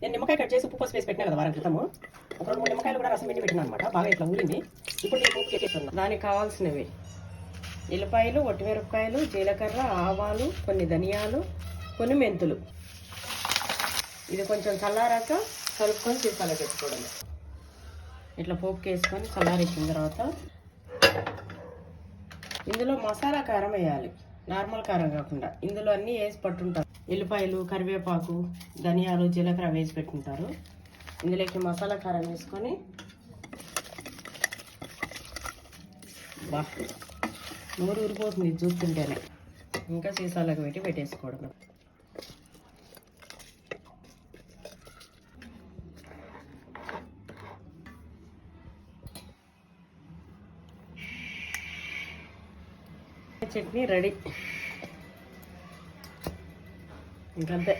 నేను నిమ్మకాయ కట్ చేసి ఉప్పు పసుపు వేసి పెట్టినా కదా వారం క్రితము. ఒక 2-3 నిమ్మకాయలు కూడా రసం పిండి పెట్టినా అనమాట. బాగా ఇట్లా ఊరింది. ఇప్పుడు నేను పోపు చేసేస్తున్నా. దానికి కావాల్సినవి ఎల్లిపాయలు, ఒట్టిమిరపకాయలు, జీలకర్ర, ఆవాలు, కొన్ని ధనియాలు, కొన్ని మెంతులు. ఇది కొంచెం చల్లారాక కలుపుకొని సీసాలో పెట్టుకోవడం. ఇట్లా పోపుకి వేసుకొని చల్లారెక్కిన తర్వాత ఇందులో మసాలా కారం వేయాలి, నార్మల్ కారం కాకుండా. ఇందులో అన్నీ వేసి పట్టుంటారు. ఎల్లిపాయలు, కరివేపాకు, ధనియాలు, జీలకర్ర వేసి పెట్టుకుంటారు. ఇందులోకి మసాలా కారం వేసుకొని బా నోరు ఊరిపోతుంది చూస్తుంటేనే. ఇంకా సీసాలకు పెట్టి పెట్టేసుకోవడం. చట్నీ రెడీ. ఇంకంతే.